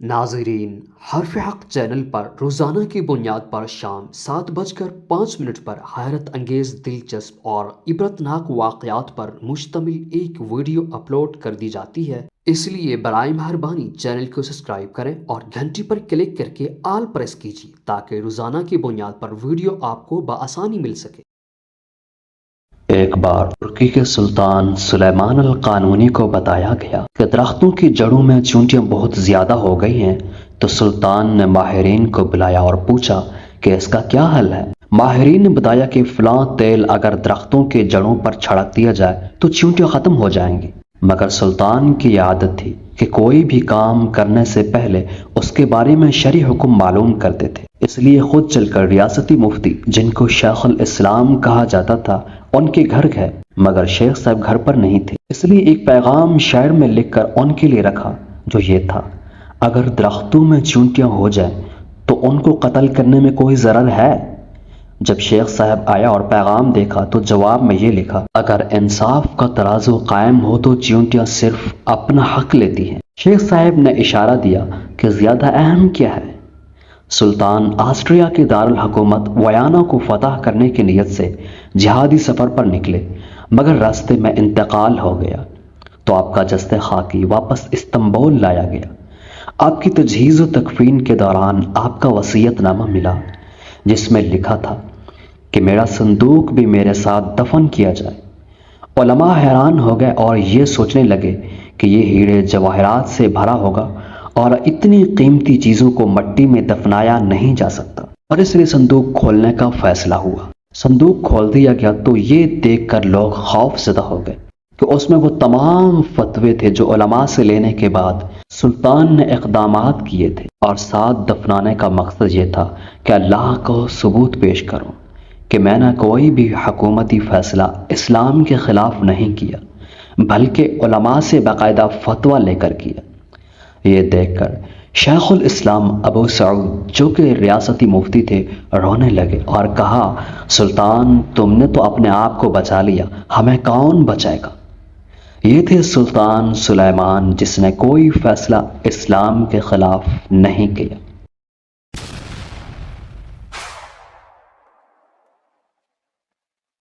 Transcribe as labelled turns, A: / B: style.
A: ناظرین، حرف حق چینل پر روزانہ کی بنیاد پر شام 7:05 پر حیرت انگیز، دلچسپ اور عبرتناک واقعات پر مشتمل ایک ویڈیو اپلوڈ کر دی جاتی ہے۔ اس لیے برائے مہربانی چینل کو سبسکرائب کریں اور گھنٹی پر کلک کر کے آل پریس کیجیے تاکہ روزانہ کی بنیاد پر ویڈیو آپ کو بآسانی مل سکے۔
B: ایک بار ترکی کے سلطان سلیمان القانونی کو بتایا گیا کہ درختوں کی جڑوں میں چونٹیاں بہت زیادہ ہو گئی ہیں، تو سلطان نے ماہرین کو بلایا اور پوچھا کہ اس کا کیا حل ہے۔ ماہرین نے بتایا کہ فلاں تیل اگر درختوں کے جڑوں پر چھڑک دیا جائے تو چونٹیاں ختم ہو جائیں گی، مگر سلطان کی عادت تھی کہ کوئی بھی کام کرنے سے پہلے اس کے بارے میں شرعی حکم معلوم کرتے تھے۔ اس لیے خود چل کر ریاستی مفتی، جن کو شیخ الاسلام کہا جاتا تھا، ان کے گھر گئے، مگر شیخ صاحب گھر پر نہیں تھے۔ اس لیے ایک پیغام شعر میں لکھ کر ان کے لیے رکھا، جو یہ تھا: اگر درختوں میں چونٹیاں ہو جائیں تو ان کو قتل کرنے میں کوئی ضرر ہے؟ جب شیخ صاحب آیا اور پیغام دیکھا تو جواب میں یہ لکھا: اگر انصاف کا ترازو قائم ہو تو چونٹیاں صرف اپنا حق لیتی ہیں۔ شیخ صاحب نے اشارہ دیا کہ زیادہ اہم کیا ہے۔ سلطان آسٹریا کے دارالحکومت ویانا کو فتح کرنے کی نیت سے جہادی سفر پر نکلے، مگر راستے میں انتقال ہو گیا تو آپ کا جسد خاکی واپس استنبول لایا گیا۔ آپ کی تجہیز و تکفین کے دوران آپ کا وصیت نامہ ملا، جس میں لکھا تھا کہ میرا صندوق بھی میرے ساتھ دفن کیا جائے۔ علماء حیران ہو گئے اور یہ سوچنے لگے کہ یہ ہیرے جواہرات سے بھرا ہوگا اور اتنی قیمتی چیزوں کو مٹی میں دفنایا نہیں جا سکتا، اور اس لیے صندوق کھولنے کا فیصلہ ہوا۔ صندوق کھول دیا گیا تو یہ دیکھ کر لوگ خوف زدہ ہو گئے کہ اس میں وہ تمام فتوے تھے جو علماء سے لینے کے بعد سلطان نے اقدامات کیے تھے، اور ساتھ دفنانے کا مقصد یہ تھا کہ اللہ کو ثبوت پیش کروں کہ میں نے کوئی بھی حکومتی فیصلہ اسلام کے خلاف نہیں کیا، بلکہ علماء سے باقاعدہ فتویٰ لے کر کیا۔ یہ دیکھ کر شیخ الاسلام ابو سعود، جو کہ ریاستی مفتی تھے، رونے لگے اور کہا: سلطان، تم نے تو اپنے آپ کو بچا لیا، ہمیں کون بچائے گا؟ یہ تھے سلطان سلیمان، جس نے کوئی فیصلہ اسلام کے خلاف نہیں کیا۔